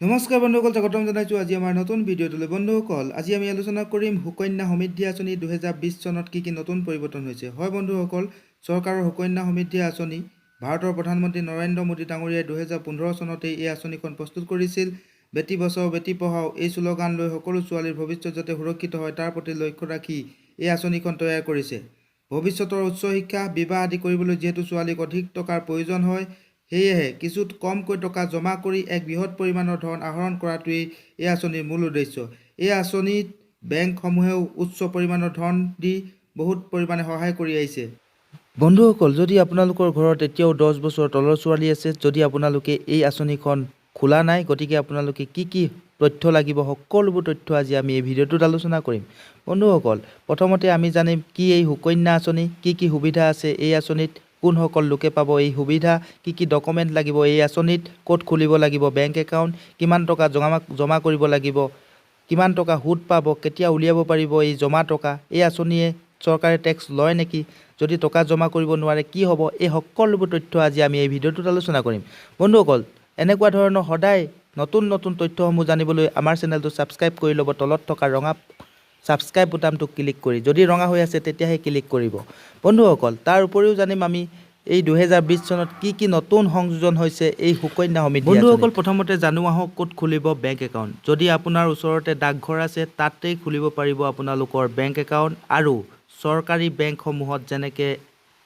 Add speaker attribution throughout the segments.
Speaker 1: নমস্কাৰ বন্ধুসকল, স্বাগতম জনাইছোঁ আজি আমাৰ নতুন ভিডিঅ'টোলৈ। বন্ধুসকল, আজি আমি আলোচনা কৰিম সুকন্যা সমৃদ্ধি আঁচনি 2020 চনত কি কি নতুন পৰিৱৰ্তন হৈছে। হয় বন্ধুসকল, চৰকাৰৰ সুকন্যা সমৃদ্ধি আঁচনি ভাৰতৰ প্ৰধানমন্ত্ৰী নৰেন্দ্ৰ মোদী ডাঙৰীয়াই 2015 চনতেই এই আঁচনিখন প্ৰস্তুত কৰিছিল। বেটি বচাও বেটি পঢ়াও এই শ্লোগান লৈ সকলো ছোৱালীৰ ভৱিষ্যত যাতে সুৰক্ষিত হয় তাৰ প্ৰতি লক্ষ্য ৰাখি এই আঁচনিখন তৈয়াৰ কৰিছে। ভৱিষ্যতৰ উচ্চ শিক্ষা, বিবাহ আদি কৰিবলৈ যিহেতু ছোৱালীক অধিক টকাৰ প্ৰয়োজন হয়, সেয়েহে কিছু কমকৈ টকা জমা কৰি এক বৃহৎ পৰিমাণৰ ধন আহৰণ কৰাটোৱেই এই আঁচনিৰ মূল উদ্দেশ্য। এই আঁচনিত বেংকসমূহেও উচ্চ পৰিমাণৰ ধন দি বহুত পৰিমাণে সহায় কৰি আহিছে। বন্ধুসকল, যদি আপোনালোকৰ ঘৰত এতিয়াও 10 বছৰ তলৰ ছোৱালী আছে, যদি আপোনালোকে এই আঁচনিখন খোলা নাই, গতিকে আপোনালোকে কি তথ্য লাগিব সকলোবোৰ তথ্য আজি আমি এই ভিডিঅ'টোত আলোচনা কৰিম। বন্ধুসকল, প্ৰথমতে আমি জানিম কি এই সুকন্যা আঁচনি, কি সুবিধা আছে এই আঁচনিত, কোনসকল লোকে পাব এই সুবিধা, কি ডকুমেণ্ট লাগিব এই আঁচনিত, ক'ত খুলিব লাগিব বেংক একাউণ্ট, কিমান টকা জমা কৰিব লাগিব, কিমান টকা সুদ পাব, কেতিয়া উলিয়াব পাৰিব এই জমা টকা, এই আঁচনিয়ে চৰকাৰে টেক্স লয় নেকি, যদি টকা জমা কৰিব নোৱাৰে কি হ'ব, এই সকলোবোৰ তথ্য আজি আমি এই ভিডিঅ'টোত আলোচনা কৰিম। বন্ধুসকল, এনেকুৱা ধৰণৰ সদায় নতুন তথ্যসমূহ জানিবলৈ আমাৰ চেনেলটো ছাবস্ক্ৰাইব কৰি ল'ব। তলত থকা ৰঙা ছাবস্ক্ৰাইব বুটামটো ক্লিক কৰি, যদি ৰঙা হৈ আছে তেতিয়াহে ক্লিক কৰিব। বন্ধুসকল, তাৰ উপৰিও জানিম আমি এই 2020 চনত কি নতুন সংযোজন হৈছে এই সুকন্যা সমৃদ্ধি। বন্ধুসকল, প্ৰথমতে জানো আহক ক'ত খুলিব বেংক একাউণ্ট। যদি আপোনাৰ ওচৰতে ডাকঘৰ আছে তাতেই খুলিব পাৰিব আপোনালোকৰ বেংক একাউণ্ট, আৰু চৰকাৰী বেংকসমূহত যেনেকৈ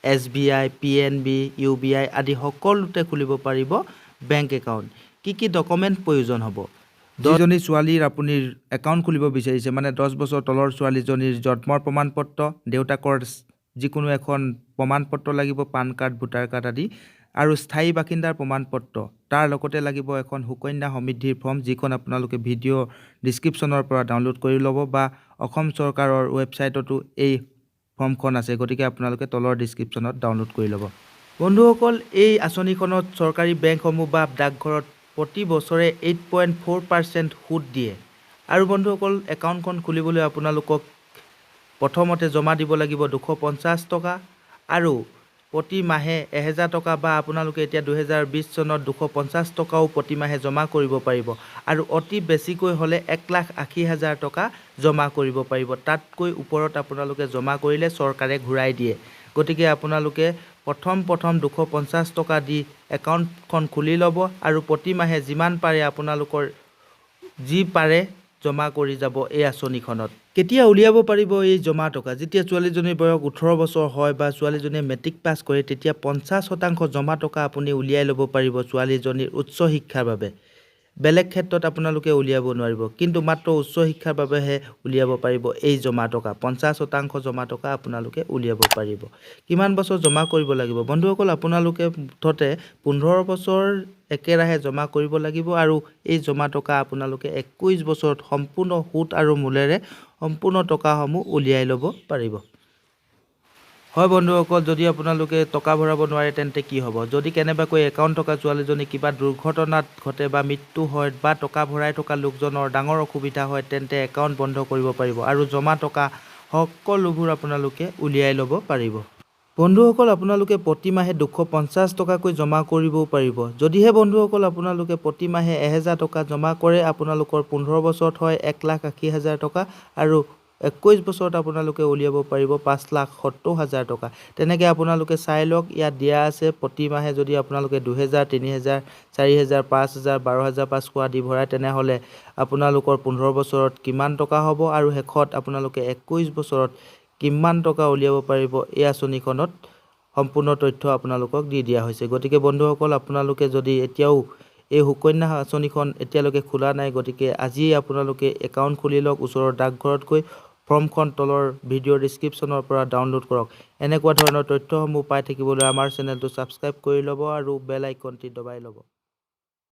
Speaker 1: SBI, PNB, UBI আদি সকলোতে খুলিব পাৰিব বেংক একাউণ্ট। কি ডকুমেণ্ট প্ৰয়োজন হ'ব? যিজনী ছোৱালীৰ আপুনি একাউণ্ট খুলিব বিচাৰিছে, মানে 10 বছৰ তলৰ ছোৱালীজনীৰ জন্মৰ প্ৰমাণপত্ৰ, দেউতাকৰ যিকোনো এখন প্ৰমাণপত্ৰ লাগিব, পান কাৰ্ড, ভোটাৰ কাৰ্ড আদি, আৰু স্থায়ী বাসিন্দাৰ প্ৰমাণপত্ৰ। তাৰ লগতে লাগিব এখন সুকন্যা সমৃদ্ধিৰ ফৰ্ম, যিখন আপোনালোকে ভিডিঅ' ডিছক্ৰিপশ্যনৰ পৰা ডাউনলোড কৰি ল'ব, বা অসম চৰকাৰৰ ৱেবছাইটতো এই ফৰ্মখন আছে, গতিকে আপোনালোকে তলৰ ডিছক্ৰিপশ্যনত ডাউনলোড কৰি ল'ব। বন্ধুসকল, এই আঁচনিখনত চৰকাৰী বেংকসমূহ বা ডাকঘৰত প্ৰতি বছৰে 8.4% সুদ দিয়ে। আৰু বন্ধুসকল, একাউণ্টখন খুলিবলৈ আপোনালোকক প্ৰথমতে জমা দিব লাগিব 250 টকা, আৰু প্ৰতি মাহে 1000 টকা, বা আপোনালোকে এতিয়া 2020 চনত 250 টকাও প্ৰতি মাহে জমা কৰিব পাৰিব, আৰু অতি বেছিকৈ হ'লে 1,80,000 টকা জমা কৰিব পাৰিব। তাতকৈ ওপৰত আপোনালোকে জমা কৰিলে চৰকাৰে ঘূৰাই দিয়ে। গতিকে আপোনালোকে প্ৰথম 250 টকা দি একাউণ্টখন খুলি ল'ব, আৰু প্ৰতি মাহে যিমান পাৰে আপোনালোকৰ যি পাৰে জমা কৰি যাব এই আঁচনিখনত। কেতিয়া উলিয়াব পাৰিব এই জমা টকা? যেতিয়া ছোৱালীজনীৰ বয়স 18 বছৰ হয় বা ছোৱালীজনীয়ে মেট্ৰিক পাছ কৰে, তেতিয়া 50% জমা টকা আপুনি উলিয়াই ল'ব পাৰিব ছোৱালীজনীৰ উচ্চ শিক্ষাৰ বাবে। বেলেগ ক্ষেত্ৰত আপোনালোকে উলিয়াব নোৱাৰিব, কিন্তু মাত্ৰ উচ্চ শিক্ষাৰ বাবেহে উলিয়াব পাৰিব এই জমা টকা। 50% জমা টকা আপোনালোকে উলিয়াব পাৰিব। কিমান বছৰ জমা কৰিব লাগিব? বন্ধুসকল, আপোনালোকে মুঠতে 15 বছৰ একেৰাহে জমা কৰিব লাগিব, আৰু এই জমা টকা আপোনালোকে 21 বছৰত সম্পূৰ্ণ সুত আৰু মূলেৰে সম্পূৰ্ণ টকাসমূহ উলিয়াই ল'ব পাৰিব। হয় বন্ধুসকল, যদি আপোনালোকে টকা ভৰাব নোৱাৰে তেন্তে কি হ'ব? যদি কেনেবাকৈ একাউণ্ট থকা ছোৱালীজনী কিবা দুৰ্ঘটনাত ঘটে বা মৃত্যু হয়, বা টকা ভৰাই থকা লোকজনৰ ডাঙৰ অসুবিধা হয়, তেন্তে একাউণ্ট বন্ধ কৰিব পাৰিব, আৰু জমা টকা সকলোবোৰ আপোনালোকে উলিয়াই ল'ব পাৰিব। বন্ধুসকল, আপোনালোকে প্ৰতি মাহে 250 টকাকৈ জমা কৰিবও পাৰিব। যদিহে বন্ধুসকল আপোনালোকে প্ৰতি মাহে 1000 টকা জমা কৰে, আপোনালোকৰ 15 বছৰত হয় 1,80,000 টকা, আৰু 21 বছৰত আপোনালোকে উলিয়াব পাৰিব 5,70,000 টকা। তেনেকৈ আপোনালোকে চাই লওক, ইয়াত দিয়া আছে প্ৰতি মাহে যদি আপোনালোকে 2,000, 3,000, 4,000, 5,000, 12,000 পাঁচশ আদি ভৰাই, তেনেহ'লে আপোনালোকৰ 15 বছৰত কিমান টকা হ'ব, আৰু শেষত আপোনালোকে 21 বছৰত কিমান টকা উলিয়াব পাৰিব এই আঁচনিখনত সম্পূৰ্ণ তথ্য আপোনালোকক দি দিয়া হৈছে। গতিকে বন্ধুসকল, আপোনালোকে যদি এতিয়াও এই সুকন্যা আঁচনিখন এতিয়ালৈকে খোলা নাই, গতিকে আজিয়ে আপোনালোকে একাউণ্ট খুলি লওক ওচৰৰ ডাকঘৰত গৈ। ফৰ্মখন তলৰ ভিডিঅ' ডিছক্ৰিপশ্যনৰ পৰা ডাউনলোড কৰক। এনেকুৱা ধৰণৰ তথ্যসমূহ পাই থাকিবলৈ আমাৰ চেনেলটো ছাবস্ক্ৰাইব কৰি ল'ব, আৰু বেল আইকনটি দবাই ল'ব।